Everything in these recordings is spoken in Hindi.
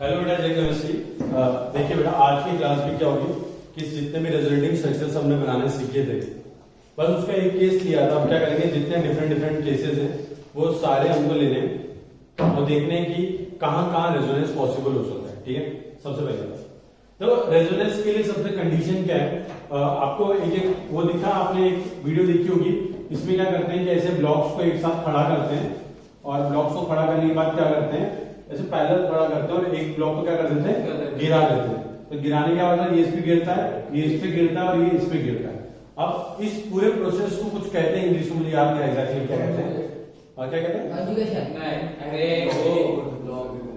हेलो बेटा, जय केमिस्ट्री। देखिए बेटा, आज की क्लास में क्या होगी कि जितने भी रेजोनेटिंग स्ट्रक्चर्स हमने बनाने सीखे थे, बस उसका एक केस लिया था। हम क्या करेंगे, जितने डिफरेंट केसेस हैं वो सारे हमको लेने हैं और देखने हैं कि कहाँ कहाँ रेजोनेंस पॉसिबल हो सकता है। ठीक है, सबसे पहले तो रेजोनेंस के लिए सबसे कंडीशन क्या है, आपको एक एक वो दिखा, आपने एक वीडियो देखी होगी। इसमें क्या करते हैं कि ऐसे ब्लॉक्स को एक साथ खड़ा करते हैं और ब्लॉक्स को खड़ा करने के बाद क्या करते हैं, ऐसे पैरेलल खड़ा करते हैं और एक ब्लॉक को क्या कर देते हैं, गिरा देते हैं। तो गिराने का मतलब ये इस पे गिरता है, ये इस पे गिरता है और ये इस पे गिरता है। अब इस पूरे प्रोसेस को कुछ कहते हैं इंग्लिश में, मुझे याद नहीं एग्जैक्टली क्या कहते हैं। और क्या कहते हैं,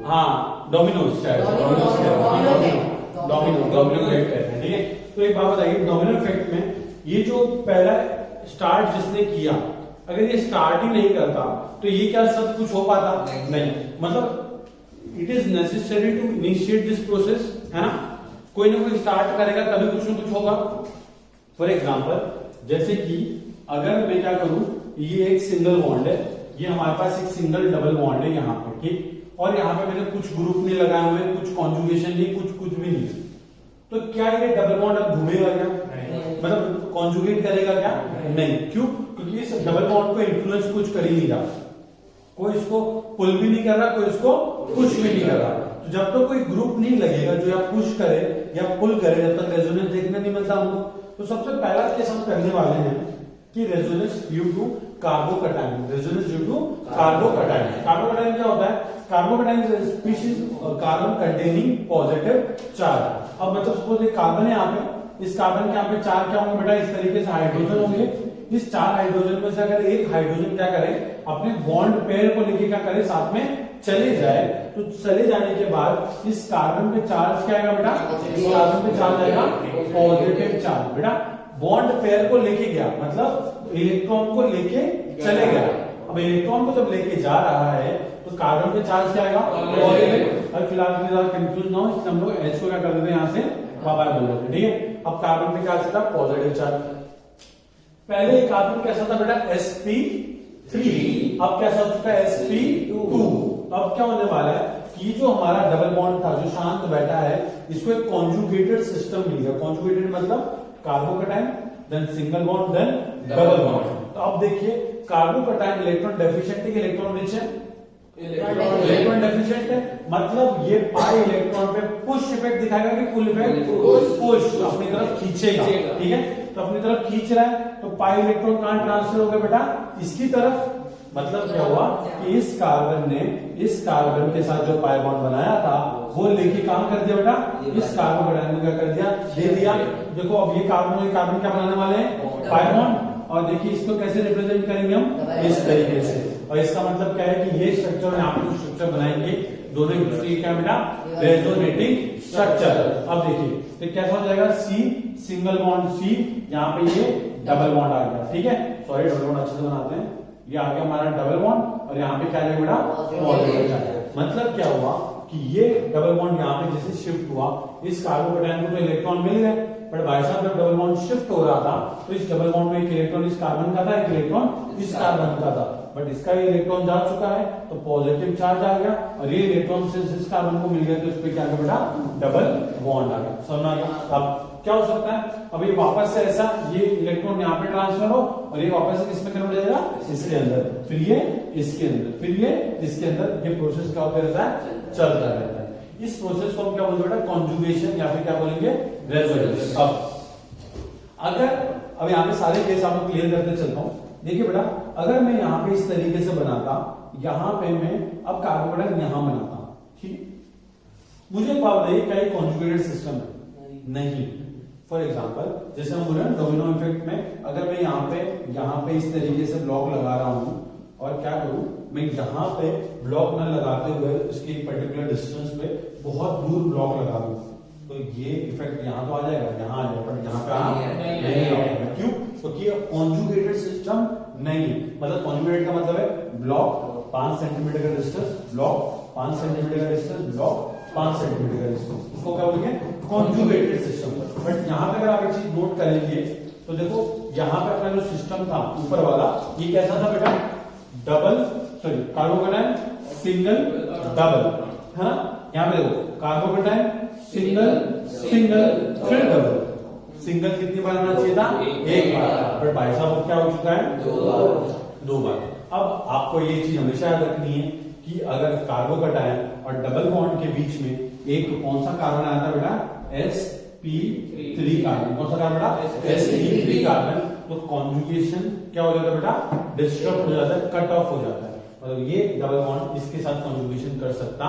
हाँ डोमिनोज, डोमिनो इफेक्ट कहते हैं। ठीक है, तो एक बात बताइए, डोमिनो इफेक्ट में ये जो पहला स्टार्ट जिसने किया, अगर ये स्टार्ट ही नहीं करता तो ये क्या सब कुछ हो पाता? नहीं। मतलब it is necessary to initiate this process, है ना। कोई ना कोई स्टार्ट करेगा तभी कुछ ना कुछ होगा। फॉर एग्जाम्पल, जैसे कि अगर मैं क्या करूं, ये एक सिंगल बॉन्ड है, ये हमारे पास एक सिंगल डबल बॉन्ड है यहाँ पे, ठीक। और यहाँ पे मैंने कुछ ग्रुप नहीं लगाए हुए, कुछ कॉन्जुगेशन नहीं, कुछ भी नहीं, तो क्या ये डबल बॉन्ड अब घूमेगा क्या? मतलब कॉन्जुगेट करेगा क्या? नहीं। क्यों? क्योंकि इस डबल बॉन्ड को इन्फ्लुएंस कुछ कर ही नहीं रहा, कोई इसको पुल भी नहीं कर रहा, कोई इसको पुश भी नहीं कर रहा। तो जब तक तो कोई ग्रुप नहीं लगेगा जो या पुश करे या पुल करे, जब तक रेजोनेंस देखने नहीं मिलता हमको। तो सबसे पहला केस हम करने वाले हैं कि resonance due to carbocation. Resonance due to carbocation. Carbocation क्या होता है? Carbocation is a species carbon containing positive charge. अब मतलब सपोज एक कार्बन है यहाँ पे, इस कार्बन के यहाँ पे चार क्या होंगे बेटा, इस तरीके से हाइड्रोजन होंगे। इस चार हाइड्रोजन में से अगर एक हाइड्रोजन क्या करे, अपने बॉन्ड पेयर को लेके क्या करे, साथ में चले जाए, तो चले जाने के बाद इस कार्बन पे चार्ज क्या आएगा बेटा? इस कार्बन पे चार्ज आएगा पॉजिटिव चार्ज। बेटा बॉन्ड पेयर को लेके गया मतलब इलेक्ट्रॉन को लेके चले गया। अब इलेक्ट्रॉन को जब लेके जा रहा है तो कार्बन पे चार्ज क्या आएगा? पॉजिटिव। अब फिलहाल ज्यादा कंफ्यूज ना हो, इसलिए हम लोग एच को क्या कर देते हैं, यहाँ से बाय बोल देते हैं। ठीक है, अब कार्बन पे क्या आता है? Positive charge. पहले कार्बन कैसा था बेटा? sp3। अब कैसा हो चुका है? sp2। अब क्या होने वाला है कि जो हमारा डबल बॉन्ड था, जो शांत बैठा है, इसको एक कॉन्जुगेटेड सिस्टम मिल गया। कॉन्जुगेटेड मतलब carbocation, then single bond, then double bond. तो अब देखिए, कार्बोकैटायन इलेक्ट्रॉन डेफिशिएंट है कि इलेक्ट्रॉन रिच है? इलेक्ट्रॉन डेफिशिएंट है, मतलब ये पाई इलेक्ट्रॉन पे पुश इफेक्ट दिखाएगा कि पुल इफेक्ट? पुश, अपनी तरफ खींचेगा। ठीक है, तो अपनी तरफ खींच रहा है, तो पाई इलेक्ट्रॉन कहां ट्रांसफर हो गया बेटा? इसकी तरफ। मतलब क्या हुआ कि इस कार्बन ने इस कार्बन के साथ जो पाई बॉन्ड बनाया था वो लेके काम कर दिया बेटा, इस कार्बोकैटायन को क्या कर दिया? दे दिया। देखो अब ये कार्बन क्या बनाने वाले हैं? Pi bond. और देखिए इसको कैसे रिप्रेजेंट करेंगे हम? इस तरीके से। और इसका मतलब क्या है कि ये स्ट्रक्चर यहाँ पे जो स्ट्रक्चर बनाएंगे, दोनों एक दूसरे क्या बेटा? Resonating structure. अब देखिए तो कैसा हो जाएगा? सी सिंगल बॉन्ड सी, यहाँ पे ये डबल बॉन्ड आ गया। ठीक है, सॉरी डबल बॉन्ड अच्छे से बनाते हैं। ये आ गया हमारा डबल बॉन्ड और यहाँ पे क्या है बेटा? Positive charge. मतलब क्या हुआ कि ये डबल बॉन्ड यहाँ पे जैसे शिफ्ट हुआ, इस कार्बोकैटायन को तो इलेक्ट्रॉन मिल गए, पर भाई साहब जब डबल बॉन्ड शिफ्ट हो रहा था तो इस डबल बॉन्ड में एक इलेक्ट्रॉन इस कार्बन का था, एक इलेक्ट्रॉन इस कार्बन का था, बट इसका ये इलेक्ट्रॉन जा चुका है तो पॉजिटिव चार्ज आ गया, और ये इलेक्ट्रॉन से इस कार्बन को मिल गया तो इस पे क्या गया बेटा? डबल बॉन्ड आ गया। समझ आ गया? अब क्या हो सकता है, अब ये वापस से ऐसा ये इलेक्ट्रॉन यहाँ पे ट्रांसफर हो और ये वापस से किसमें कन्वर्ट हो जाएगा? इसके अंदर, फिर ये इसके अंदर, फिर ये इसके अंदर। ये प्रोसेस क्या होता रहता है? चलता रहता है। इस प्रोसेस को हम क्या बोलते हैं बेटा? कॉन्जुगेशन, या फिर क्या बोलेंगे? रेजोनेंस। अब अब यहाँ पे सारे केस आपको क्लियर करते चलता हूँ। देखिए बेटा, अगर मैं यहाँ पे इस तरीके से बनाता, यहाँ पे मैं अब कार्बोकैटायन यहाँ बनाता, ठीक, मुझे एक बात बताइए, क्या ये कॉन्जुगेटेड सिस्टम है? नहीं। फॉर एग्जाम्पल, जैसे हम बोले डोमिनो इफेक्ट में, अगर मैं यहाँ पे इस तरीके से ब्लॉक लगा रहा हूं और क्या करूं, मैं यहाँ पे ब्लॉक न लगाते हुए उसके पर्टिकुलर डिस्टेंस पे बहुत दूर ब्लॉक लगा दूं, तो ये इफेक्ट यहाँ तो आ जाएगा, यहाँ आ जाएगा, पर यहाँ पे नहीं आएगा। क्यों? क्योंकि कॉन्जुगेटेड सिस्टम नहीं है। मतलब कॉन्जुगेटेड का मतलब है ब्लॉक 5 सेंटीमीटर का डिस्टेंस, ब्लॉक 5 सेंटीमीटर का डिस्टेंस, ब्लॉक 5 सेंटीमीटर का डिस्टेंस, इसको क्या बोलेंगे? Conjugated system. बट यहाँ पे अगर आप एक चीज नोट करेंगे तो देखो, यहाँ पे अपना जो सिस्टम था ऊपर वाला, ये कैसा था बेटा? Double, sorry carbocation single double, है ना। यहाँ पे देखो कार्बोकेटाइन सिंगल सिंगल फिर डबल, सिंगल कितनी बार आना चाहिए था, एक बार, बट भाई साहब क्या हो चुका है, दो बार। अब आपको ये चीज हमेशा याद रखनी है कि अगर कार्बोकेटाइन और डबल बॉन्ड के बीच में एक कौन सा कार्बन आया था बेटा, sp3 कार्बन, कौन सा कार्बन बेटा, sp3 कार्बन, तो कॉन्जुगेशन क्या हो जाता है बेटा, डिस्टर्ब हो जाता है, कट ऑफ हो जाता है, मतलब ये डबल बॉन्ड इसके साथ कॉन्जुगेशन कर सकता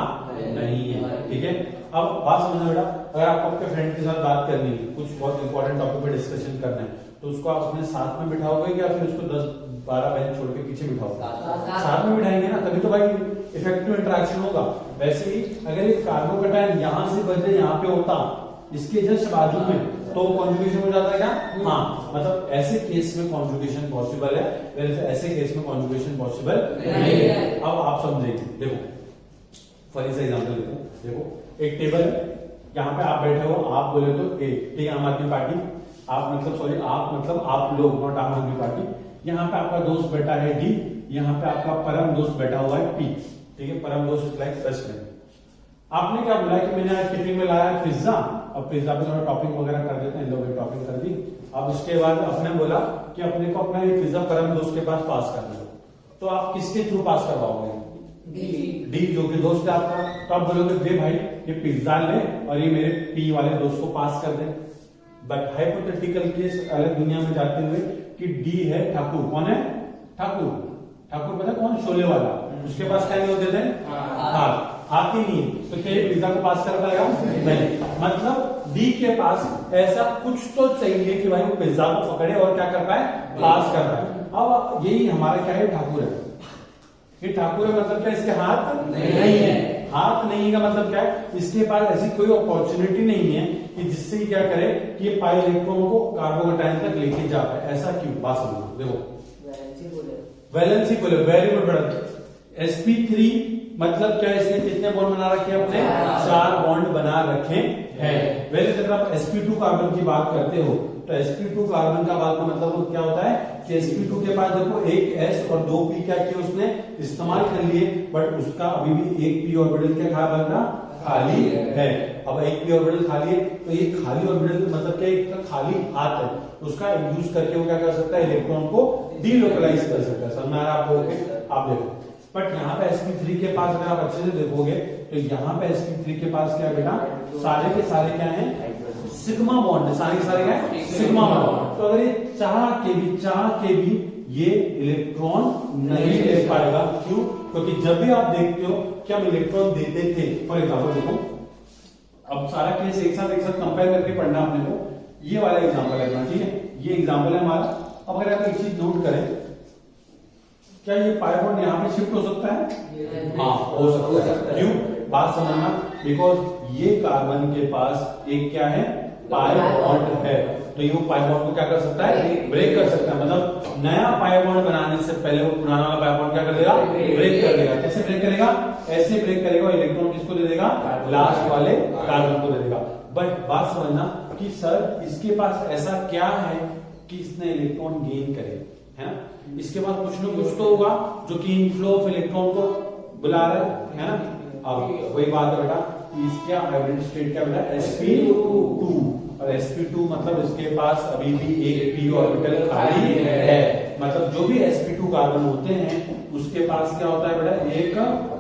नहीं है, ठीक है। अब बात समझना बेटा, अगर आपको आपके फ्रेंड के साथ बात करनी है, कुछ बहुत इंपॉर्टेंट टॉपिक पे डिस्कशन करना है, तो उसको आप अपने साथ में बिठाओगे या फिर उसको 10-12 बेंच छोड़ के पीछे बिठाओगे, साथ में बिठाएंगे ना, तभी तो भाई इफेक्टिव इंटरेक्शन होगा। वैसे ही अगर एक कार्बोकेटाइन यहाँ से बदले यहाँ पे होता, इसके जस्ट बाजू में, तो कॉन्जुगेशन हो जाता है क्या, हाँ, मतलब ऐसे केस में कॉन्जुगेशन पॉसिबल है, वैसे ऐसे केस में कॉन्जुगेशन पॉसिबल नहीं है। अब आप समझेंगे, देखो फनी सा एग्जांपल लेते हैं, देखो एक टेबल है, यहाँ पे आप बैठे हो, आप बोले तो ए, ठीक है, आम आदमी पार्टी, आप मतलब सॉरी आप मतलब आप लोग, नॉट आम आदमी पार्टी, यहाँ पे आपका दोस्त बैठा है डी, यहाँ पे आपका परम दोस्त बैठा हुआ है पी, ठीक है, परम दोस्त इज लाइक बेस्ट फ्रेंड। आपने क्या बोला कि मैंने आज टिफिन में लाया पिज्जा, अब पिज्जा पे थोड़ा टॉपिंग वगैरह कर देते हैं, इन लोगों ने टॉपिंग कर दी। अब उसके बाद अपने बोला कि अपने को अपना ये पिज्जा परम दोस्त के पास पास कर दो, तो आप किसके थ्रू पास करवाओगे, डी जो कि दोस्त है आपका, तो आप बोलोगे दे भाई ये पिज्जा ले और ये मेरे पी वाले दोस्त को पास कर दे। बट हाइपोथेटिकल केस अलग दुनिया में जाते हुए कि डी है ठाकुर, कौन है ठाकुर, ठाकुर पता कौन, शोले वाला, उसके पास क्या नहीं होते थे, हाथ ही नहीं, तो क्या ये पिज्जा को पास कर पाएगा, नहीं, मतलब डी के पास ऐसा कुछ तो चाहिए कि भाई वो पिज्जा को पकड़े और क्या कर पाए, पास कर पाए। अब यही हमारा क्या है, ठाकुर है, ये ठाकुर है मतलब क्या, इसके हाथ नहीं है, हाथ नहीं का मतलब क्या है, इसके पास ऐसी कोई अपॉर्चुनिटी नहीं है कि जिससे क्या करे कि ये पाई इलेक्ट्रॉन को कार्बोकेटाइन तक लेके जा पाए, ऐसा क्यों, बात समझो, देखो वैलेंसी बोले, वेरी गुड ब्रदर। sp3 मतलब क्या, इसने कितने बॉन्ड बना रखे हैं, अपने 4 बॉन्ड बना रखे हैं। वैसे अगर आप sp2 कार्बन की बात करते हो, तो sp2 कार्बन का बात का मतलब क्या होता है कि sp2 के पास देखो एक s और 2 p क्या किया उसने इस्तेमाल कर लिए, बट उसका अभी भी एक p ऑर्बिटल क्या खा बना खाली है। अब एक p ऑर्बिटल खाली है, तो ये खाली ऑर्बिटल मतलब क्या, एक खाली हाथ है, उसका यूज करके वो क्या कर सकता है, इलेक्ट्रॉन को डीलोकलाइज कर सकता है। समझ में आ रहा है आपको, आप देखो। बट यहाँ पे sp3 के पास अगर आप अच्छे से देखोगे तो यहाँ पे sp3 के पास क्या है बेटा, सारे के सारे क्या है, सिग्मा बॉन्ड है, सारे के सारे क्या है, सिग्मा बॉन्ड। तो अगर ये चाह के भी ये इलेक्ट्रॉन नहीं ले पाएगा, क्यों, क्योंकि जब भी आप देखते हो कि हम इलेक्ट्रॉन देते थे, फॉर एग्जाम्पल देखो, अब सारा केस एक साथ कंपेयर करके पढ़ना अपने को, ये वाला एग्जाम्पल है, ठीक है, ये एग्जाम्पल है हमारा। अब अगर आप एक चीज नोट करें, क्या ये पाई बॉन्ड यहाँ पे शिफ्ट हो सकता है, हाँ हो सकता है, क्यों, बात समझना, बिकॉज ये कार्बन के पास एक क्या है, पाई बॉन्ड है, तो ये पाई बॉन्ड को क्या कर सकता है, ब्रेक कर सकता है, मतलब नया पाई बॉन्ड बनाने से पहले वो पुराना वाला पाई बॉन्ड क्या कर देगा, ब्रेक कर देगा। कैसे ब्रेक करेगा, ऐसे ब्रेक करेगा, इलेक्ट्रॉन किसको दे देगा, लास्ट वाले कार्बन को दे देगा। बट बात समझना कि सर इसके पास ऐसा क्या है कि इसने इलेक्ट्रॉन गेन करे, है ना, इसके पास कुछ ना कुछ तो होगा जो कि इनफ्लो ऑफ इलेक्ट्रॉन को बुला रहा है ना। अब वही बात है बेटा, इसका हाइब्रिड स्टेट क्या बेटा, sp2, और sp2 मतलब इसके पास अभी भी एक p ऑर्बिटल खाली है, मतलब जो भी sp2 कार्बन होते हैं उसके पास क्या होता है बेटा, एक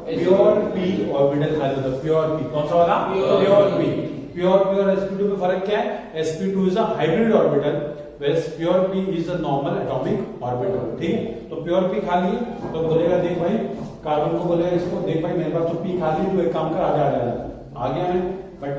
प्योर p ऑर्बिटल खाली होता है, प्योर p, कौन सा वाला, प्योर p। प्योर p और sp2 में फर्क क्या है, sp2 is a hybrid orbital, whereas pure p is a normal atomic orbital, ठीक है। तो प्योर p खाली है, तो बोलेगा देख भाई, कार्बन को बोलेगा इसको, देख भाई मेरे पास तो p खाली है, तो एक काम कर, आ गया मैं। बट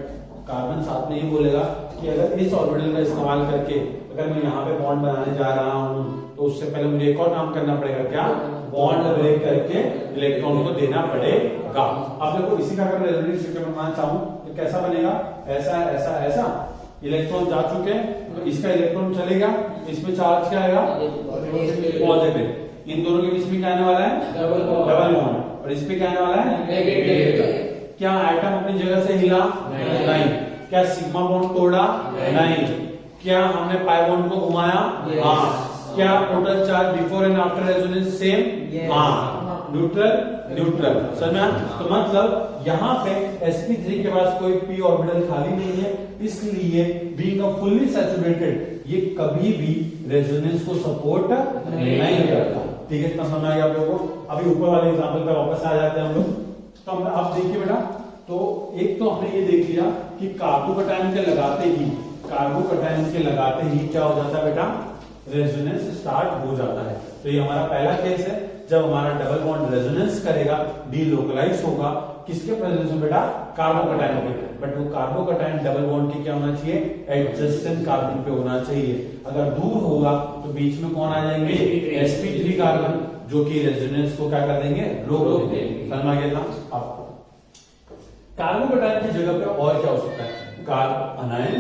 कार्बन साथ में ये बोलेगा कि अगर इस ऑर्बिटल का इस्तेमाल करके अगर मैं यहाँ पे बॉन्ड बनाने जा रहा हूँ, तो उससे पहले मुझे एक और काम करना पड़ेगा, क्या, बॉन्ड ब्रेक करके इलेक्ट्रॉन को देना पड़ेगा। अब देखो इसी का अगर मैं रेजोनेंस स्ट्रक्चर बनाना चाहूँ तो कैसा बनेगा, ऐसा ऐसा ऐसा, इलेक्ट्रॉन जा चुके हैं, तो इसका इलेक्ट्रॉन चलेगा, इसमें चार्ज क्या आएगा, पॉजिटिव, इन दोनों के बीच में क्या आने वाला है, डबल बॉन्ड, और इस पे क्या आने वाला है, नेगेटिव। क्या एटम अपनी जगह से हिला, नहीं। क्या सिग्मा बॉन्ड तोड़ा, नहीं। क्या हमने पाई बॉन्ड को घुमाया, हाँ। क्या total charge before and after resonance same, हाँ। न्यूट्रल न्यूट्रल, समझ में? तो मतलब यहाँ पे sp3 के पास कोई p ऑर्बिटल खाली नहीं है, इसलिए बीइंग अ फुल्ली सैचुरेटेड ये कभी भी रेजोनेंस को सपोर्ट नहीं करता। ठीक है, इतना समझ आ गया आप लोगों को? अभी ऊपर वाले एग्जांपल पे वापस आ जाते हैं हम लोग। तो हम आप देखिए बेटा, तो एक तो हमने ये देख लिया कि कार्बोकैटायन के लगाते ही क्या हो जाता है बेटा, रेजोनेंस स्टार्ट हो जाता है। तो ये हमारा पहला केस है, जब हमारा डबल बॉन्ड रेजोनेंस करेगा, डीलोकलाइज होगा, किसके प्रेजेंस में बेटा, कार्बोकैटायन के। बट वो कार्बोकैटायन डबल बॉन्ड की क्या होना चाहिए, एडजेसेंट कार्बन पे होना चाहिए। अगर दूर होगा तो बीच में कौन आ जाएंगे, sp3 कार्बन, जो कि रेजोनेंस को क्या कर देंगे, रोक देंगे। समझ आ गया था आपको? कार्बोकैटायन की जगह पे और क्या हो सकता है, कार्ब अनायन।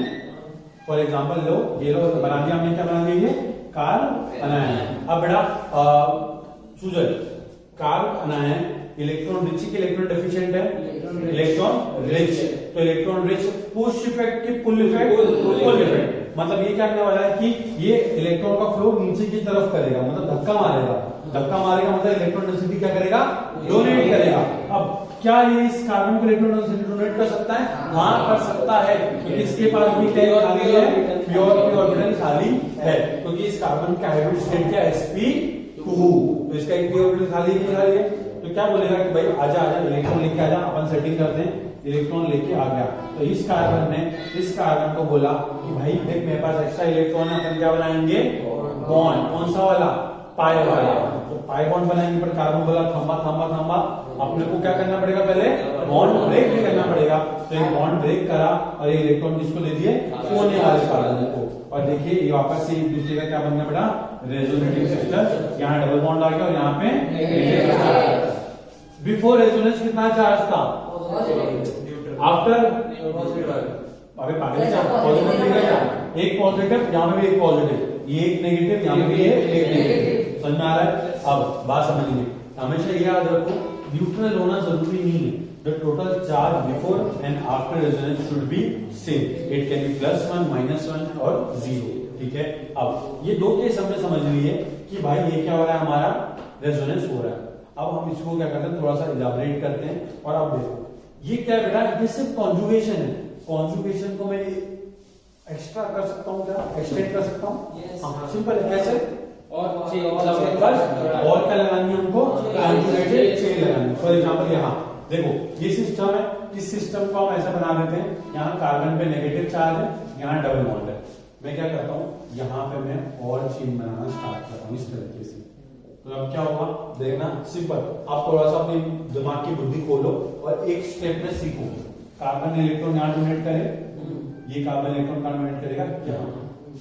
फॉर एग्जांपल लो, ये लो बना दिया हमने, क्या बना दिया, कार्ब अनायन। अब बेटा सुजल, कार्ब अनायन इलेक्ट्रॉन रिच की इलेक्ट्रॉन डेफिशिएंट है, इलेक्ट्रॉन रिच। तो इलेक्ट्रॉन रिच पुश इफेक्ट की पुल इफेक्ट, मतलब ये क्या करने वाला है कि ये इलेक्ट्रॉन का फ्लो नीचे की तरफ करेगा, मतलब धक्का मारेगा मतलब इलेक्ट्रॉन डेंसिटी क्या करेगा, डोनेट करेगा। अब क्या ये इस कार्बन को इलेक्ट्रॉन डेंसिटी डोनेट कर सकता है? हाँ कर सकता है, क्योंकि इसके पास भी क्या खाली है, प्योर ऑर्बिटल खाली है, क्योंकि इस कार्बन का हाइड्रोजन स्टेट क्या है, sp2। तो इसका एक भी ऑर्बिटल खाली है। तो क्या बोलेगा कि भाई आजा इलेक्ट्रॉन लेके आजा, अपन सेटिंग करते हैं, इलेक्ट्रॉन लेके आ गया। तो इस कार्बन ने इस कार्बन को बोला कि भाई देख मेरे पास एक्स्ट्रा इलेक्ट्रॉन है, अपन क्या बनाएंगे, बॉन्ड। कौन सा वाला, पाई वाला। तो पाई बॉन्ड बनाएंगे, पर कार्बन बोला थम्बा, अपने को क्या करना पड़ेगा, पहले बॉन्ड ब्रेक भी करना पड़ेगा। तो ये बॉन्ड ब्रेक करा और ये इलेक्ट्रॉन किसको दे दिए, कोने वाले कार्बन को। और देखिए ये वापस से एक दूसरे का क्या बन गया बेटा, रेजोनेटिंग सिस्टम। यहाँ डबल बॉन्ड आ गया और यहाँ पे बिफोर रेजोनेंस कितना चार्ज था, आफ्टर, अबे पागल क्या, पॉजिटिव क्या, एक पॉजिटिव, यहाँ पे भी एक पॉजिटिव, ये एक नेगेटिव, यहाँ पे भी एक नेगेटिव। समझ में आ रहा है? अब बात समझ लीजिए, हमेशा याद रखो न्यूट्रल होना जरूरी नहीं है। The total charge before and after resonance should be same. It can be +1, -1 और 0. ठीक है? अब ये दो केस हमने समझ लिए कि भाई ये क्या हो रहा है, हमारा रेजोनेंस हो रहा है। अब हम इसको क्या करते हैं, थोड़ा सा इलैबोरेट करते हैं। और अब देखो ये क्या है बेटा, ये सिर्फ कॉन्जुगेशन है। कॉन्जुगेशन को मैं एक्स्ट्रा कर सकता हूँ, क्या एक्सटेंड कर सकता हूँ? हाँ सिंपल है, कैसे, और क्या लगानी है हमको, कॉन्जुगेटेड चेन लगानी। फॉर एग्जांपल यहाँ देखो ये सिस्टम है, इस सिस्टम को हम ऐसा बना देते हैं, यहाँ कार्बन पे नेगेटिव चार्ज है, यहाँ डबल बॉन्ड है। मैं क्या करता हूँ, यहाँ पे मैं और चेन बनाना स्टार्ट करता हूँ इस तरीके से। तो अब क्या होगा देखना, सिंपल। आप थोड़ा सा अपनी दिमाग की बुद्धि खोलो और एक स्टेप में सीखो। कार्बन इलेक्ट्रॉन यहाँ डोनेट करे, ये कार्बन इलेक्ट्रॉन कहाँ डोनेट करेगा, यहाँ।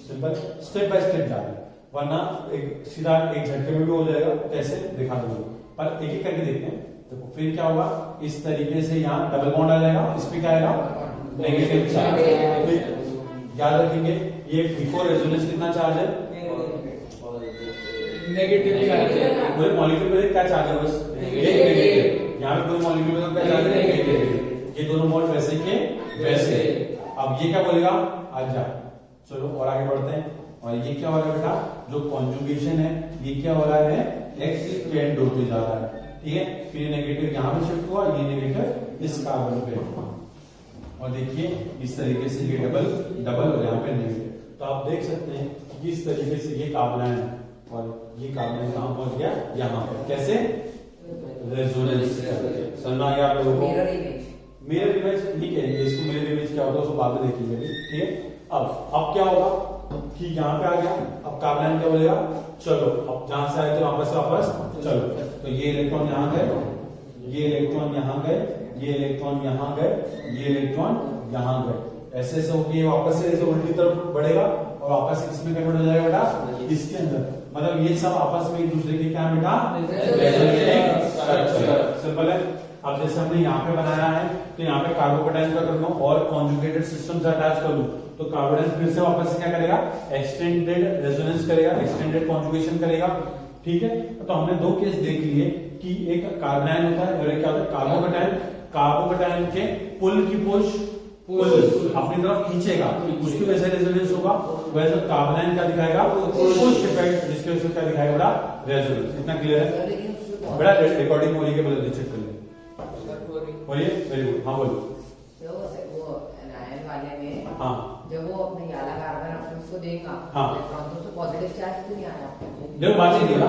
सिंपल, स्टेप बाय स्टेप जाए, वरना एक सीधा एक झटके में भी हो जाएगा। कैसे दिखा दूंगा, पर एक एक करके देखते हैं। देखो फिर क्या होगा, इस तरीके से यहाँ डबल बॉन्ड आ जाएगा, इस पे क्या आएगा, नेगेटिव चार्ज। याद रखेंगे ये बिफोर रेजोनेंस कितना चार्ज है, नेगेटिव चार्ज है। पूरे मॉलिक्यूल में क्या चार्ज है, बस नेगेटिव। यहाँ पे पूरे मॉलिक्यूल में क्या चार्ज है, नेगेटिव। ये दोनों बॉन्ड वैसे के वैसे। अब ये क्या बोलेगा, आजा चलो और आगे बढ़ते हैं। और ये क्या हो रहा है बेटा, जो कॉन्जुगेशन है ये क्या हो रहा है, एक्स टेंड होते जा रहा है। ठीक है, फिर नेगेटिव यहाँ पे शिफ्ट हुआ, ये नेगेटिव इस कार्बन पे। और देखिए इस तरीके से ये डबल और यहाँ पे नेगेटिव। तो आप देख सकते हैं कि इस तरीके से ये कार्बन है और ये कार्बन कहाँ पहुंच गया, यहाँ पे। कैसे, रेजोनेंस। समझ आ गया आप लोगों को? मिरर इमेज नहीं कहेंगे इसको, मिरर इमेज क्या होता है उसको बाद में देखेंगे। ठीक है, अब क्या होगा कि यहाँ पे आ गया, अब कार्बन क्या बोलेगा, चलो अब जहां से आए थे वापस चलो। तो ये इलेक्ट्रॉन यहाँ गए, ये इलेक्ट्रॉन यहाँ गए, ये इलेक्ट्रॉन यहाँ गए, ये इलेक्ट्रॉन यहाँ गए। ऐसे ऐसे होके वापस से ऐसे उल्टी तरफ बढ़ेगा और वापस इसमें कन्वर्ट हो जाएगा बेटा, इसके अंदर। मतलब ये सब आपस में एक दूसरे के क्या बेटा, सिंपल है। अब जैसे हमने यहाँ पे बनाया है, तो यहाँ पे कार्बोकैटायन का कर लूं और कॉन्जुगेटेड सिस्टम से अटैच कर लूं, तो कार्बोकैटायन फिर से वापस से क्या करेगा, एक्सटेंडेड रेजोनेंस करेगा, एक्सटेंडेड कॉन्जुगेशन करेगा। ठीक है, तो हमने दो केस देख लिए कि एक कार्बोनाइन होता है और एक क्या होता है, कार्बोकैटायन। कार्बोकैटायन के पुल की पुश अपनी तरफ खींचेगा, उसकी वजह से रेजोनेंस होगा। वैसे कार्बोनाइन क्या दिखाएगा, पुश इफेक्ट, जिसकी वजह से क्या दिखाएगा, रेजोनेंस। इतना क्लियर है? बेटा रिकॉर्डिंग हो रही है, बोलो चेक कर ले। बोलिए, वेरी गुड। हाँ बोलो। वो एनायन वाले में हाँ जब वो अपने याला कार्बन अपने उसको देगा, हाँ। इलेक्ट्रॉन तो उसको पॉजिटिव चार्ज क्यों नहीं आया? देखो बात नहीं दिया,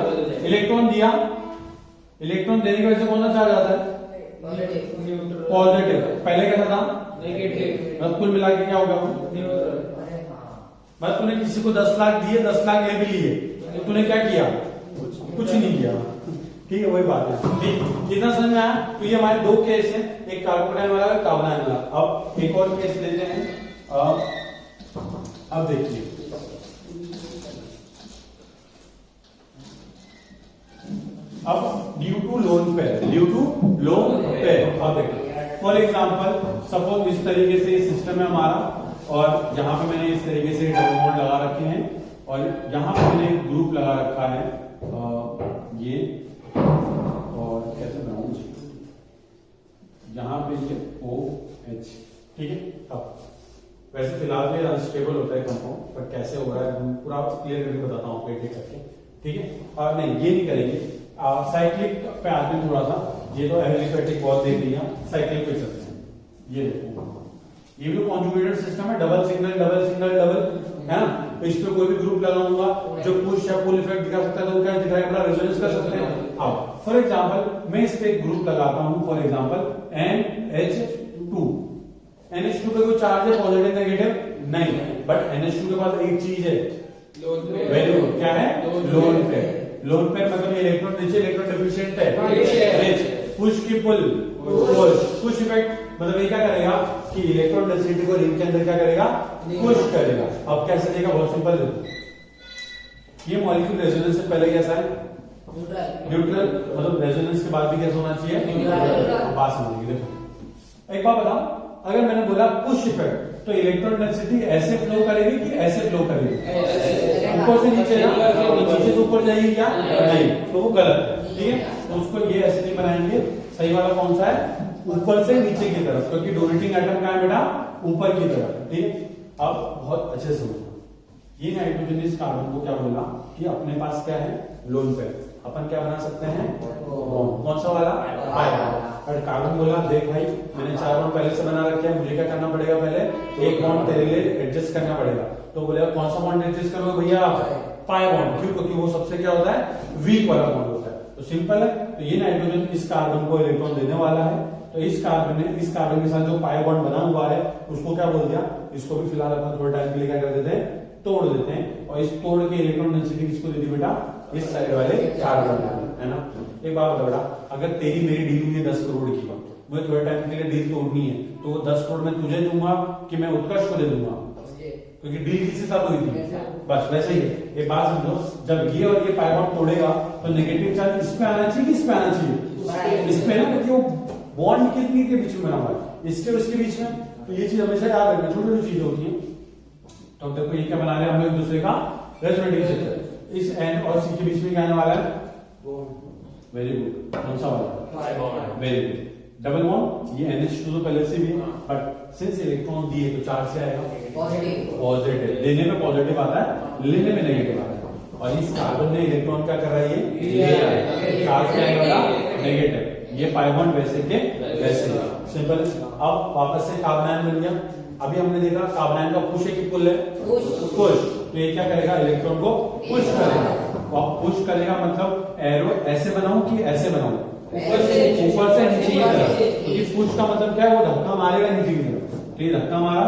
इलेक्ट्रॉन दिया, इलेक्ट्रॉन देने की वजह से कौन सा चार्ज आता है? पॉजिटिव। पहले कैसा था? नेगेटिव। मतलब कुल मिला के क्या होगा? मतलब तूने किसी को 10 लाख दिए, 10 लाख ले भी लिए, तो तूने क्या किया? कुछ नहीं किया। ठीक है, वही बात है। ठीक, कितना समझ में आया? तो ये हमारे दो केस हैं, एक कार्बोनाइन वाला, कार्बोनाइन वाला। अब एक और केस लेते हैं। अब देखिए, अब due to lone pair, due to lone pair. अब देखिए, फॉर एग्जांपल सपोज इस तरीके से सिस्टम है हमारा, और यहाँ पे मैंने इस तरीके से डबल बॉन्ड लगा रखे हैं, और यहाँ पे मैंने एक ग्रुप लगा रखा है ये, और कैसे बनाऊं, यहाँ पे OH। ठीक है, अब वैसे फिलहाल ये अनस्टेबल होता है कंपाउंड, पर कैसे हो रहा है पूरा क्लियर करके बताता हूँ आपको एक एक करके। ठीक है, और नहीं ये नहीं करेंगे, साइक्लिक पे आते हैं थोड़ा सा। ये तो एलिफेटिक बहुत देख लिया, साइक्लिक पे चलते हैं। ये देखो, ये भी कॉन्जुगेटेड सिस्टम है, double single double single double, है ना। तो इस पे कोई भी ग्रुप लगाऊंगा जो पुश या पुल इफेक्ट दिखा सकता है, तो क्या दिखाएगा? अपना रेजोनेंस कर सकते हैं। अब फॉर एग्जांपल मैं इस पे एक ग्रुप लगाता हूं, फॉर एग्जांपल NH2। NH2 पे कोई चार्ज है पॉजिटिव नेगेटिव? नहीं, बट NH2 के पास एक चीज है, वेरी गुड, क्या है? Lone pair. लोन पेयर मतलब ये इलेक्ट्रॉन नीचे, इलेक्ट्रॉन डेफिशिएंट है, पुश की पुल, पुश इफेक्ट मतलब ये क्या करेगा कि इलेक्ट्रॉन डेंसिटी को रिंग के अंदर क्या करेगा? पुश करेगा। अब कैसे देगा? बहुत सिंपल है, ये मॉलिक्यूल रेजोनेंस से पहले कैसा है? न्यूट्रल। मतलब रेजोनेंस के बाद भी कैसा होना चाहिए? न्यूट्रल। बात समझिए, देखो एक बात बताओ, अगर मैंने बोला पुश इफेक्ट, तो इलेक्ट्रॉन डेंसिटी ऐसे फ्लो करेगी कि ऐसे फ्लो करेगी? ऊपर से नीचे ना, नीचे से ऊपर जाएगी क्या? नहीं, तो वो गलत है। ठीक है, तो उसको ये ऐसे नहीं बनाएंगे। सही वाला कौन सा है? ऊपर से नीचे की तरफ, क्योंकि डोनेटिंग एटम का है बेटा ऊपर की तरफ। ठीक है, अब बहुत अच्छे से समझो, ये नाइट्रोजन इस कार्बन को क्या बोला कि अपने पास क्या है? Lone pair. अपन क्या बना सकते हैं? कौन सा वाला? Pi bond. और कार्बन बोला देख भाई, मैंने 4 बॉन्ड पहले से बना रखे हैं, मुझे क्या करना पड़ेगा? पहले एक बॉन्ड तेरे लिए एडजस्ट करना पड़ेगा। तो बोलेगा कौन सा बॉन्ड एडजस्ट करोगे भैया? Pi bond. क्यों? क्योंकि वो सबसे क्या होता है? वीक वाला बॉन्ड होता है। तो सिंपल है, तो ये नाइट्रोजन इस कार्बन को इलेक्ट्रॉन देने वाला है, तो इस कार्बन ने इस कार्बन के साथ जो पाई बॉन्ड बना हुआ है उसको क्या बोल दिया? इसको भी फिलहाल अपन थोड़े टाइम के लिए क्या कर देते हैं? तोड़ देते हैं, और इस तोड़ के इलेक्ट्रॉन डेंसिटी किसको दे दी बेटा? इस साइड वाले कार्बन को, है ना। एक बात बता बेटा, अगर तेरी मेरी डील हुई है 10 करोड़ की, मुझे थोड़े टाइम के लिए डील तोड़नी है, तो 10 करोड़ में तुझे दूंगा कि मैं उत्कर्ष को दे दूंगा? क्योंकि डील किसके साथ हुई थी? बस वैसे ही है। एक बात समझो, जब ये और ये पाई बॉन्ड तोड़ेगा तो नेगेटिव चार्ज इस पे आना चाहिए कि इस पे आना चाहिए? इस पे ना, क्योंकि वो बॉन्ड कितनी के बीच में बना हुआ है? इसके और इसके बीच में। तो ये चीज हमेशा याद रखना, छोटी छोटी चीज होती है। तो देखो ये क्या बना रहे हैं हम लोग एक दूसरे का रेजोनेटिंग स्ट्रक्चर। इस N और C के बीच में क्या आने वाला है? वेरी गुड, कौन सा वाला? Very good, double bond. ये NH2 तो पहले से भी है, बट सिंस इलेक्ट्रॉन दिए तो चार्ज से आएगा पॉजिटिव। देने में पॉजिटिव आता है, लेने में नेगेटिव आता है। और इस कार्बन ने इलेक्ट्रॉन क्या कर रहा है? ये चार्ज क्या आएगा? नेगेटिव। ये पाई बॉन्ड वैसे के वैसे, सिंपल। अब वापस से कार्बोनाइन बन गया। अभी हमने देखा कार्बोनाइन का पुश है कि पुल है? पुश। तो ये क्या करेगा? इलेक्ट्रॉन को पुश करेगा। और पुश करेगा मतलब एरो ऐसे बनाऊं कि ऐसे बनाऊं? ऊपर से नीचे की तरफ। क्योंकि पुश का मतलब क्या है? वो धक्का मारेगा नीचे की तरफ। तो ये धक्का मारा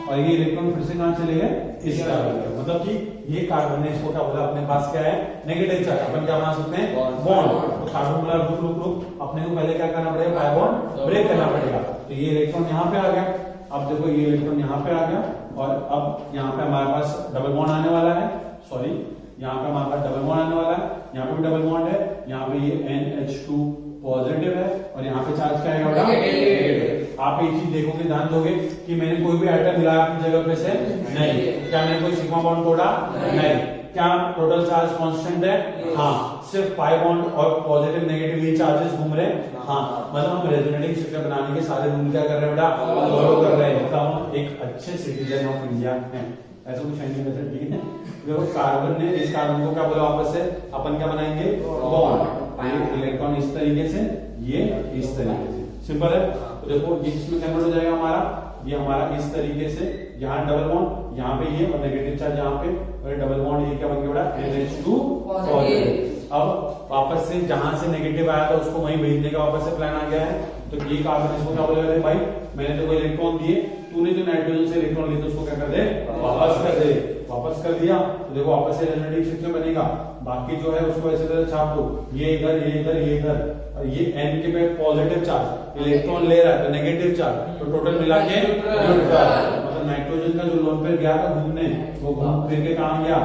और ये इलेक्ट्रॉन फिर से कहां चले गए? इस कार्बन। मतलब कि ये कार्बन ने इसको क्या बोला? अपने पास क्या है? Negative charge. अपन क्या बना सकते हैं? बॉन्ड। तो कार्बन बोला रुक रुक रुक, अपने को पहले क्या करना पड़ेगा? पाई बॉन्ड ब्रेक करना पड़ेगा। तो ये इलेक्ट्रॉन यहाँ पे आ गया। अब देखो ये इलेक्ट्रॉन यहाँ पे आ गया, और अब यहाँ पे हमारे पास डबल बॉन्ड आने वाला है। सॉरी, यहाँ पे हमारे पास डबल बॉन्ड आने वाला है, यहाँ पे भी डबल बॉन्ड है, यहाँ पे ये NH2 पॉजिटिव है, और यहाँ पे चार्ज क्या आएगा? नेगेटिव। आप एक चीज देखोगे, ध्यान दोगे कि मैंने कोई भी आइटम मिलाया अपनी जगह पे से? नहीं। क्या मैंने कोई सिग्मा बॉन्ड तोड़ा? नहीं। क्या टोटल चार्ज कांस्टेंट है? हाँ। सिर्फ पाई बॉन्ड और पॉजिटिव नेगेटिव ये चार्जेस घूम रहे हैं। हाँ, मतलब हम रेजोनेटिंग स्ट्रक्चर बनाने के सारे रूल क्या कर रहे हैं बेटा? फॉलो कर रहे हैं। मतलब हम एक अच्छे सिटीजन ऑफ इंडिया हैं, ऐसा कुछ नहीं है। ठीक है, देखो कार्बन ने इस कार्बन को क्या बोला? वापस से अपन क्या बनाएंगे? बॉन्ड। इलेक्ट्रॉन इस तरीके से, ये इस तरीके से, सिंपल है। तो देखो ये किसमें कन्वर्ट हो जाएगा हमारा, ये हमारा इस तरीके से, यहाँ डबल बॉन्ड, यहाँ पे ये और नेगेटिव चार्ज यहाँ पे, और डबल बॉन्ड ये क्या बन गया बेटा, NH2 पॉजिटिव। अब वापस से जहां से नेगेटिव आया था उसको वहीं भेजने का वापस से प्लान आ गया है। तो ये कार्बन इसको क्या बोलेगा, भाई मैंने तो कोई इलेक्ट्रॉन दिए, तूने जो नाइट्रोजन से इलेक्ट्रॉन लिए तो उसको क्या कर दे, वापस कर दे। वापस कर दिया तो देखो वापस से रेजोनेटिव स्ट्रक्चर बनेगा। बाकी जो है उसको ऐसे तरह छाप दो, ये इधर, ये इधर, ये इधर, और ये N के पे पॉजिटिव चार्ज इलेक्ट्रॉन ले रहा है तो नेगेटिव चार्ज, तो टोटल मिला के न्यूट्रल। मतलब नाइट्रोजन का जो लोन पे गया था घूमने, वो घूम फिर के कहां गया,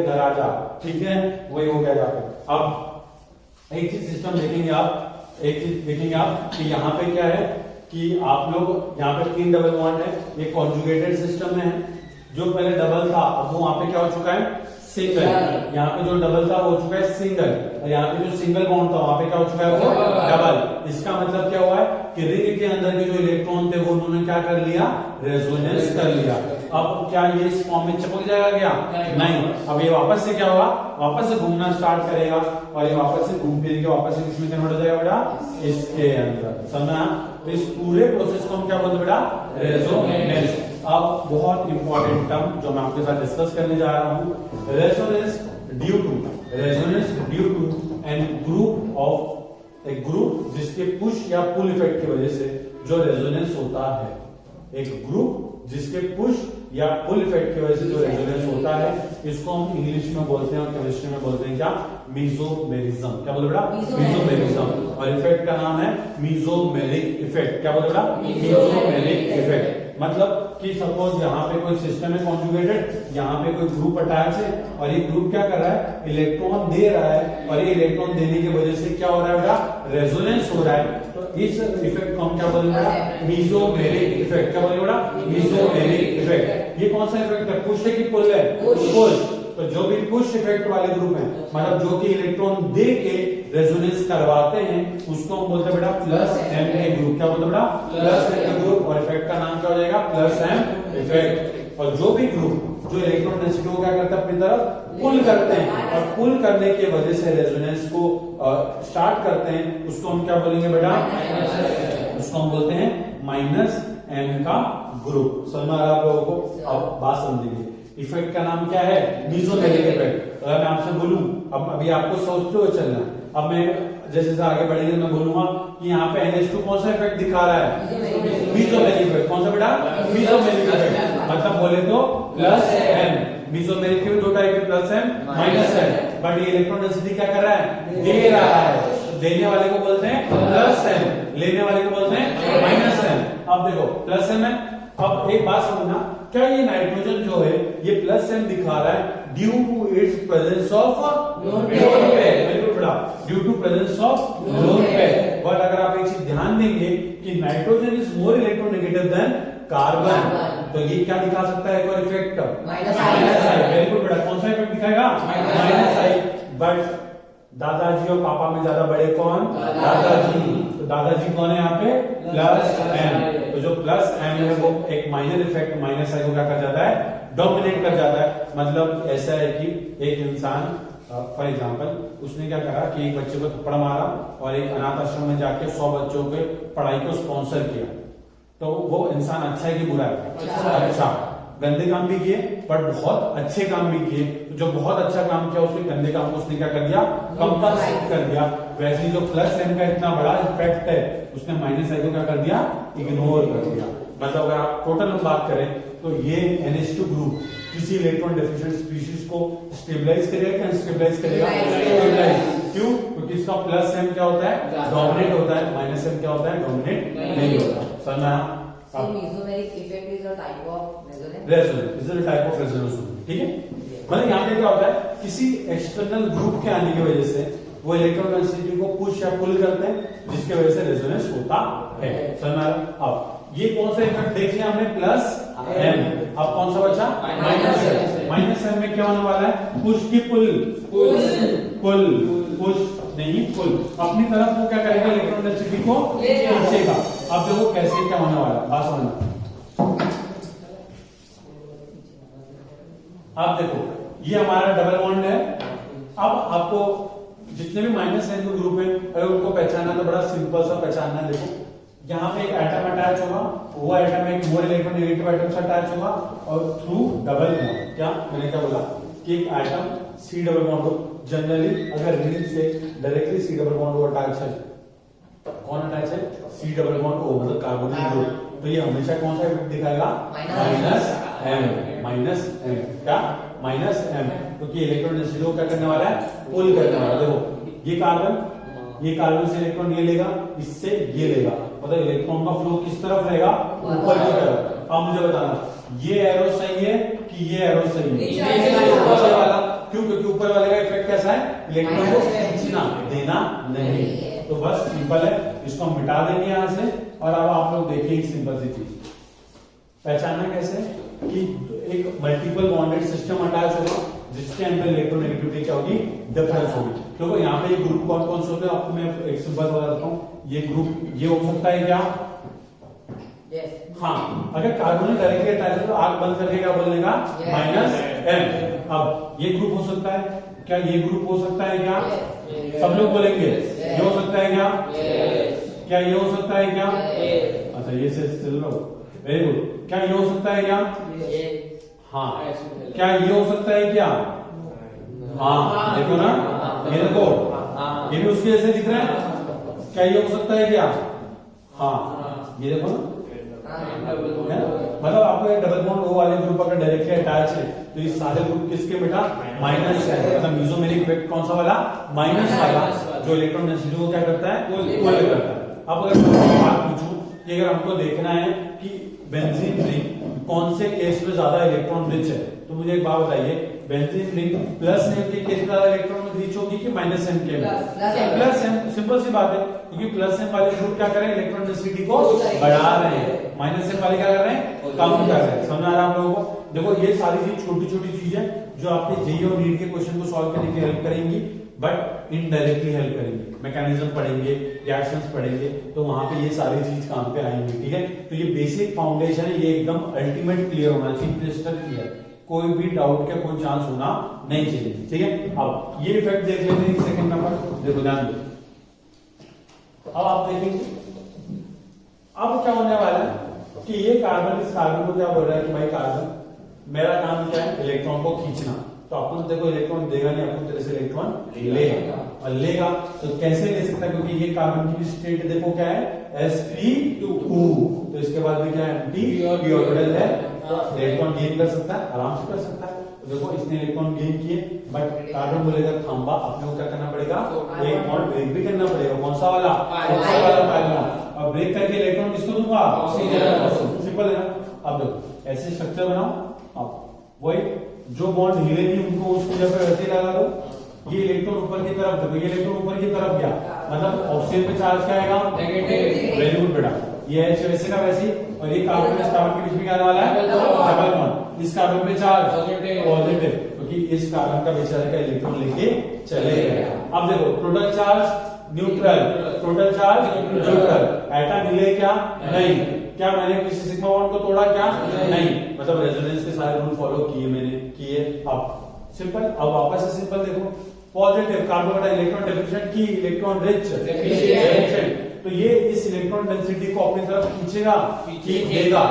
घर आ जा, ठीक है, वही हो गया जाकर। अब एक चीज सिस्टम देखेंगे आप, एक चीज देखेंगे आप कि यहाँ पे क्या है कि आप लोग यहाँ पे 3 डबल बॉन्ड है, ये कॉन्जुगेटेड सिस्टम में है। जो पहले डबल था अब वो वहां पे क्या हो चुका है, सिंगल। यहाँ पे जो डबल था वो हो चुका है सिंगल, और यहाँ पे जो सिंगल बॉन्ड था वहां पे क्या हो चुका है, वो डबल। इसका मतलब क्या हुआ है कि रिंग के अंदर के जो इलेक्ट्रॉन थे वो उन्होंने क्या कर लिया, रेजोनेंस कर लिया। अब क्या ये इस फॉर्म में चिपक जाएगा क्या, नहीं। अब ये वापस से क्या हुआ, वापस से घूमना स्टार्ट करेगा, और ये वापस से घूम फिर के वापस से किसमें कन्वर्ट हो जाएगा बेटा, इसके अंदर, समझा। तो इस पूरे प्रोसेस को हम क्या बोलते हैं बेटा, रेजोनेंस। अब बहुत इंपॉर्टेंट टर्म जो मैं आपके साथ डिस्कस करने जा रहा हूँ, resonance due to an group of a group जिसके पुश या पुल इफेक्ट की वजह से जो रेजोनेंस होता है। एक ग्रुप जिसके पुश या पुल इफेक्ट की वजह से जो रेजोनेंस होता है, इसको हम इंग्लिश में बोलते हैं और केमिस्ट्री में बोलते हैं क्या, मीजोमेरिज्म। क्या बोले बेटा, मीजोमेरिज्म। और इफेक्ट का नाम है मीजोमेरिक इफेक्ट। क्या बोले बेटा, मीजोमेरिक इफेक्ट। मतलब कि सपोज यहाँ पे कोई सिस्टम है कॉन्जुगेटेड, यहाँ पे कोई ग्रुप अटैच है, और ये ग्रुप क्या कर रहा है, इलेक्ट्रॉन दे रहा है, और ये इलेक्ट्रॉन देने की वजह से क्या हो रहा है बेटा, रेजोनेंस हो रहा है। तो इस इफेक्ट को हम क्या बोलेंगे बेटा, मीजोमेरिक इफेक्ट। क्या बोलेंगे बेटा, मीजोमेरिक इफेक्ट। ये कौन सा इफेक्ट है, पुश है कि पुल है, पुश। तो जो भी पुश इफेक्ट वाले ग्रुप हैं, मतलब जो कि इलेक्ट्रॉन दे के रेजोनेंस करवाते हैं, उसको हम बोलते हैं बेटा प्लस एम के ग्रुप। क्या बोलते हैं बेटा, प्लस एम के ग्रुप। और इफेक्ट का नाम क्या हो जाएगा, प्लस एम इफेक्ट। और जो भी ग्रुप जो इलेक्ट्रॉन डेंसिटी को क्या करता है, अपनी तरफ पुल करते हैं, और पुल करने की वजह से रेजोनेंस को स्टार्ट करते हैं, उसको हम क्या बोलेंगे बेटा, उसको हम बोलते हैं माइनस एम का ग्रुप। समझ में आ रहा है आप लोगों को, अब बात समझिए। इफेक्ट का नाम क्या है, मीजोमेरिक इफेक्ट। अगर मैं आपसे बोलूं, अब अभी आपको सोचते हुए चलना, अब मैं जैसे जैसे आगे बढ़ेंगे मैं बोलूंगा कि यहाँ पे NH2 कौन सा इफेक्ट दिखा रहा है, मीजोमेरिक इफेक्ट। कौन सा बेटा, मीजोमेरिक इफेक्ट। मतलब बोले तो प्लस एम। मीजोमेरिक के भी 2 टाइप है, plus M, minus M. But ये इलेक्ट्रॉन डेंसिटी क्या कर रहा है, दे रहा है। देने वाले को बोलते हैं प्लस एम, लेने वाले को बोलते हैं माइनस एम। अब देखो प्लस एम है। अब एक बात समझना, क्या ये नाइट्रोजन जो है ये प्लस एम दिखा रहा है due to its presence of lone pair. बिल्कुल बड़ा, due to presence of lone pair. But अगर आप एक चीज ध्यान देंगे कि nitrogen is more electronegative than carbon, तो ये क्या दिखा सकता है, एक और इफेक्ट माइनस आई। बिल्कुल बड़ा, कौन सा इफेक्ट दिखाएगा, माइनस आई। बट दादाजी और पापा में ज्यादा बड़े कौन, दादाजी। तो दादाजी कौन है यहाँ पे, प्लस एम। तो जो प्लस एम है वो एक माइनर इफेक्ट माइनस आई को क्या कर जाता है, डोमिनेट कर जाता है। मतलब ऐसा है कि एक इंसान फॉर एग्जांपल उसने क्या करा कि एक बच्चे को थप्पड़ मारा और एक अनाथ आश्रम में जाके 100 बच्चों के पढ़ाई को स्पॉन्सर किया। तो वो इंसान अच्छा है कि बुरा है, अच्छा। गंदे काम भी किए बट बहुत अच्छे काम भी किए। तो जो बहुत अच्छा काम किया उसके गंदे काम को उसने क्या कर दिया, कंपनसेट कर दिया। वैसे जो प्लस एम का इतना बड़ा इफेक्ट है उसने माइनस आई को क्या कर दिया, इग्नोर कर दिया। मतलब अगर आप टोटल में बात करें तो ये NH2 ग्रुप किसी इलेक्ट्रॉन डेफिशिएंट स्पीशीज को स्टेबलाइज करेगा क्या, स्टेबलाइज करेगा, स्टेबलाइज। क्यों, क्योंकि इसका प्लस एम क्या होता है, डोमिनेट होता है, माइनस एम क्या होता है, डोमिनेट नहीं होता। समझना। So mesomeric effect is a type of resonance. Resonance is a type of resonance, ठीक है। मतलब यहाँ पे क्या होता है, किसी एक्सटर्नल ग्रुप के आने की वजह से वो इलेक्ट्रॉन डेंसिटी को पुश या पुल करते हैं, जिसकी वजह से रेजोनेंस होता है। समझ। अब ये कौन सा इफेक्ट देख लिया हमने, प्लस एम। अब कौन सा बचा, माइनस एम। माइनस एम में क्या होने वाला है, पुश की पुल, पुल, पुश नहीं पुल। अपनी तरफ वो क्या करेगा, इलेक्ट्रॉन डेंसिटी को खींचेगा। अब देखो कैसे क्या होने वाला है, बात समझना। अब देखो ये हमारा डबल बॉन्ड है। अब आपको जितने भी माइनस साइन के ग्रुप है अगर उनको पहचानना तो बड़ा सिंपल सा पहचानना है। देखो यहाँ पे एक एटम अटैच होगा, वो एटम एक मोर इलेक्ट्रोनेगेटिव एटम से अटैच होगा और थ्रू डबल बॉन्ड, क्या मैंने क्या बोला कि एक एटम सी डबल बॉन्ड हो, जनरली अगर रिंग से डायरेक्टली सी डबल बॉन्ड वो अटैच है, कौन अटैच है, सी डबल बॉन्ड ओ मतलब कार्बोनिल ग्रुप, तो ये हमेशा कौन सा इफेक्ट दिखाएगा, माइनस एम, क्या माइनस एम, क्योंकि इलेक्ट्रॉन डेंसिटी को क्या करने वाला है, पुल करने वाला है। देखो ये कार्बन से इलेक्ट्रॉन ये लेगा, इससे ये लेगा, मतलब इलेक्ट्रॉन का फ्लो किस तरफ रहेगा, ऊपर की तरफ। अब मुझे बताना ये एरो सही है कि ये एरो सही है, ऊपर वाला, क्यों, क्योंकि ऊपर वाले का इफेक्ट कैसा है, इलेक्ट्रॉन को खींचना देना नहीं, तो बस सिंपल है, इसको हम मिटा देंगे यहां से। और अब आप लोग देखिए एक सिंपल सी चीज पहचानना कैसे कि एक मल्टीपल बॉन्डेड सिस्टम अटैच होगा जिसके अंदर इलेक्ट्रोनेगेटिविटी क्या होगी, डिफरेंस होगी। देखो यहाँ पे ग्रुप कौन कौन से होते हैं आपको मैं एक सिंपल बता देता हूँ, ये ग्रुप ये हो सकता है क्या, हाँ, अगर कार्बन डायरेक्टली अटैच है तो आग बंद करके क्या बोलने का, माइनस एम। अब ये ग्रुप हो सकता है क्या, ये ग्रुप हो सकता है क्या, सब लोग बोलेंगे ये हो सकता है क्या, क्या ये हो सकता है क्या, अच्छा ये से चल लो, वेरी गुड, क्या ये हो सकता है क्या, हाँ, क्या ये हो सकता है क्या, हाँ देखो ना, ये देखो ये भी उसके जैसे दिख रहा है, क्या ये हो सकता है क्या, हाँ ये देखो ना, मतलब आपको एक डबल बॉन्ड ओ वाले ग्रुप अगर डायरेक्टली अटैच है तो ये सारे ग्रुप किसके बेटा, माइनस है, मतलब मेसोमेरिक इफेक्ट कौन सा वाला, माइनस वाला, जो इलेक्ट्रॉन डेंसिटी को क्या करता है, पुल करता है। अब अगर मैं बात पूछूं कि अगर हमको देखना है कि बेंजीन रिंग कौन से केस में ज्यादा इलेक्ट्रॉन रिच है, तो मुझे एक बात बताइए, बेंजीन रिंग प्लस एम के केस में ज्यादा इलेक्ट्रॉन रिच होगी कि माइनस एम के में, प्लस एम, सिंपल सी बात है, क्योंकि प्लस एम वाले ग्रुप क्या कर रहे हैं, इलेक्ट्रॉन डेंसिटी को बढ़ा रहे हैं, माइनस एम वाले क्या कर रहे हैं, कम कर रहे हैं। समझ आ रहा है आप लोगों को। देखो ये सारी चीज छोटी छोटी चीज है जो आपके जेईई और नीट के क्वेश्चन को सॉल्व करने की हेल्प करेंगी, बट इनडायरेक्टली हेल्प करेंगे, मैकेनिज्म पढ़ेंगे, रिएक्शंस पढ़ेंगे, तो वहां पे ये सारी चीज काम पे आएंगी, ठीक है। तो ये बेसिक फाउंडेशन है, ये एकदम अल्टीमेट क्लियर होना चाहिए, क्रिस्टल क्लियर, कोई भी डाउट का कोई चांस होना नहीं चाहिए, ठीक है। अब ये इफेक्ट देख लेते हैं सेकंड नंबर, देखो ध्यान दो, अब आप देखेंगे अब क्या होने वाला है कि ये कार्बन इस कार्बन को क्या बोल रहा है कि भाई कार्बन मेरा काम क्या है, इलेक्ट्रॉन को खींचना, तो आपको देखो इलेक्ट्रॉन देगा नहीं, आपको तेरे से इलेक्ट्रॉन लेगा, और लेगा तो कैसे ले सकता है, क्योंकि ये कार्बन की स्टेट देखो क्या है, sp2, तो इसके बाद भी क्या है, एम्प्टी ऑर्बिटल है, इलेक्ट्रॉन गेन कर सकता है, आराम से कर सकता है। तो देखो इसने इलेक्ट्रॉन गेन किए, बट कार्बन बोलेगा थांबा, अपने को क्या करना पड़ेगा, एक बॉन्ड ब्रेक भी करना पड़ेगा, कौन सा वाला, और ब्रेक करके इलेक्ट्रॉन किसको दूंगा, ऑक्सीजन, सिंपल है ना। अब देखो ऐसे स्ट्रक्चर बनाओ, अब वही जो बॉन्ड हिले नहीं उनको उसको जगह वैसे लगा दो, ये इलेक्ट्रॉन ऊपर की तरफ, देखो ये इलेक्ट्रॉन ऊपर की तरफ गया, मतलब ऑक्सीजन पे चार्ज क्या आएगा, नेगेटिव, वेरी गुड बेटा, ये है वैसे का वैसी, और ये कार्बन इस कार्बन के बीच में क्या आने वाला है, डबल बॉन्ड, इस कार्बन पे चार्ज पॉजिटिव, क्योंकि इस कार्बन का बेचारे का इलेक्ट्रॉन लेके चले गए। अब देखो total charge neutral, total charge neutral, atom हिले क्या, नहीं, क्या मैंने किसी सिग्मा बॉन्ड को तोड़ा क्या, नहीं, मतलब रेजोनेंस के सारे रूल फॉलो किए मैंने, किए। अब सिंपल, अब वापस से सिंपल देखो, पॉजिटिव कार्बन बटा इलेक्ट्रॉन डेफिशिएंट की इलेक्ट्रॉन रिच डेफिशिएंट, तो ये इस इलेक्ट्रॉन डेंसिटी को अपनी तरफ खींचेगा, खींचेगा,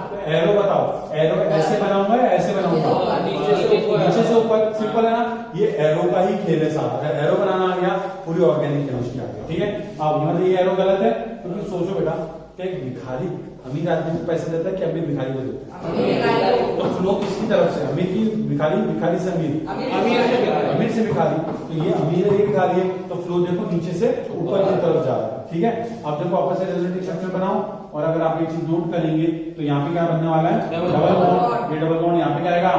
तो एरो बताओ, एरो ऐसे बनाऊंगा या ऐसे बनाऊंगा, नीचे से ऊपर, सिंपल है ना, ये एरो का ही खेल है सारा, अगर एरो बनाना आ गया पूरी ऑर्गेनिक केमिस्ट्री आ गई, ठीक है। अब मतलब ये एरो गलत है, क्योंकि सोचो बेटा एक भिखारी अमीर आदमी को पैसे देता है कि अमीर भिखारी को देता है, तो फ्लो किसकी तरफ से, अमीर की भिखारी, भिखारी से अमीर, अमीर से भिखारी, तो ये अमीर है ये भिखारी है, तो फ्लो देखो नीचे से ऊपर की तरफ जा रहा है, ठीक है। अब देखो आपस में रेजोनेटिव स्ट्रक्चर बनाओ, और अगर आप ये चीज नोट करेंगे तो यहाँ पे क्या बनने वाला है, डबल बॉन्ड, ये डबल बॉन्ड यहाँ पे क्या आएगा,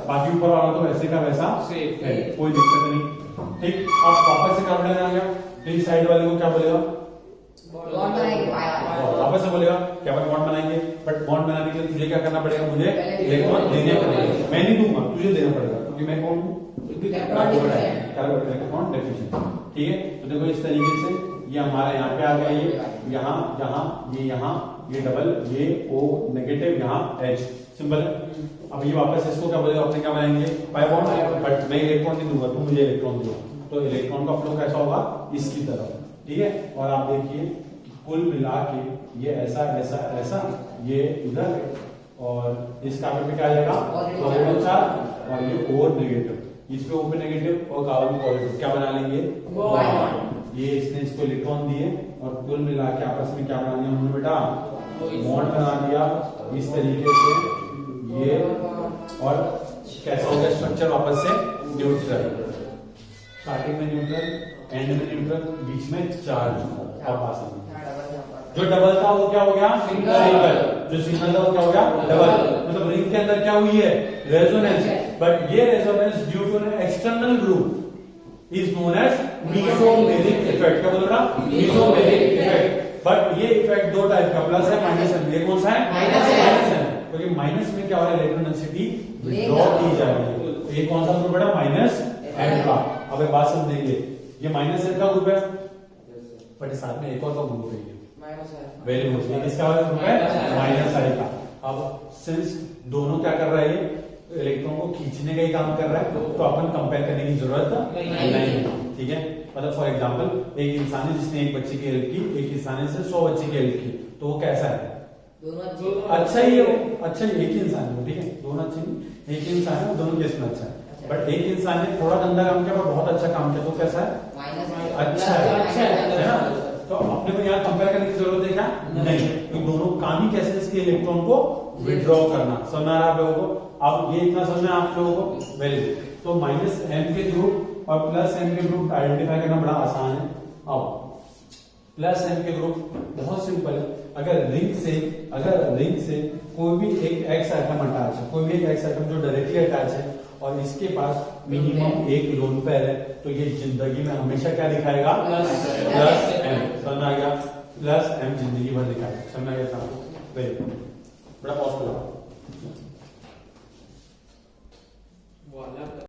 बाकी ऊपर वाला तो वैसे का वैसा है, कोई दिक्कत नहीं, ठीक। अब वापस से क्या बनाना आ गया, तो इस साइड वाले को क्या बोलेगा, वापस से बोलेगा क्या बॉन्ड बनाएंगे, बट बॉन्ड बनाने के लिए तुझे क्या करना पड़ेगा, मुझे इलेक्ट्रॉन देने पड़ेगा, मैं नहीं दूंगा, तुझे देना पड़ेगा, क्योंकि मैं कौन हूँ, इलेक्ट्रॉन डेफिशिएंट, ठीक है। तो देखो इस तरीके से ये हमारा यहाँ पे आ गया, ये यहाँ यहाँ ये डबल, ये O नेगेटिव, यहाँ H, सिंपल है। अब ये वापस इसको क्या बोलेगा, अपने क्या बनाएंगे, पाई बॉन्ड, बट मैं इलेक्ट्रॉन नहीं दूंगा, तुम मुझे इलेक्ट्रॉन दो, तो इलेक्ट्रॉन का फ्लो कैसा होगा, इसकी तरफ, ठीक है। और आप देखिए कुल मिला के ये ऐसा ऐसा ऐसा, ये इधर, और इस कार्बन पे क्या आ जाएगा, पॉजिटिव चार्ज, और ये और नेगेटिव, इस पे ओपन नेगेटिव और कार्बन पॉजिटिव, क्या बना लेंगे, ये इसने इसको इलेक्ट्रॉन दिए, और कुल मिला के आपस में क्या बना दिया उन्होंने बेटा, बॉन्ड बना दिया इस तरीके से ये, और कैसा हो गया स्ट्रक्चर वापस से न्यूट्रल, स्टार्टिंग में न्यूट्रल, एंड में न्यूट्रल, बीच में चार्ज, और पास में जो डबल था वो क्या हो गया, सिंगल, जो सिंगल था वो क्या हो गया, डबल। मतलब रिंग के अंदर क्या हुई है, रेजोनेंस, बट ये resonance due to an external group is known as mesomeric effect. क्या बोल रहा, मीसोमेरिक इफेक्ट। बट ये इफेक्ट दो टाइप का, प्लस है माइनस है, ये कौन सा है, माइनस है, क्योंकि माइनस में क्या हो रहा है, इलेक्ट्रॉन डेंसिटी ड्रॉ की जा रही है, तो ये कौन सा ग्रुप है, माइनस एन का। अब बात समझेंगे, ये माइनस एन का ग्रुप है, बट साथ में एक और का ग्रुप है, वेरी गुड, ये किसका ग्रुप है, माइनस आई का। अब सिंस दोनों क्या कर रहा है, ये इलेक्ट्रॉन को खींचने का ही काम कर रहा है, तो अपन कंपेयर करने की जरूरत नहीं, ठीक है। मतलब फॉर एग्जांपल एक इंसान है जिसने एक बच्चे की हेल्प की, एक इंसान है जिसने 100 बच्चे की हेल्प की, तो वो कैसा है, अच्छा ही है वो, अच्छा एक ही इंसान है, ठीक है, दोनों अच्छे नहीं, एक ही इंसान है, दोनों केस में अच्छा है। बट एक इंसान ने थोड़ा गंदा काम किया और बहुत अच्छा काम किया, तो कैसा है, अच्छा है ना। तो अपने को यहाँ कंपेयर करने की जरूरत है क्या, नहीं, तो दोनों काम ही कैसे, इसके इलेक्ट्रॉन को विड्रॉ करना, समझ आ रहा है आप लोगों को। अब ये इतना समझ में आप लोगों को, वेरी गुड। तो माइनस एम के ग्रुप और प्लस एम के ग्रुप आइडेंटिफाई करना बड़ा आसान है। अब प्लस एम के ग्रुप बहुत सिंपल है, अगर रिंग से कोई भी एक एक्स आइटम अटैच है, कोई भी एक एक्स आइटम जो डायरेक्टली अटैच है, और इसके पास मिनिमम एक लोन पेयर है, तो ये जिंदगी में हमेशा क्या दिखाएगा, प्लस एम, समझ आ गया, प्लस एम जिंदगी भर दिखाएगा, समझ आ गया, वेरी गुड। बड़ा पॉज करो।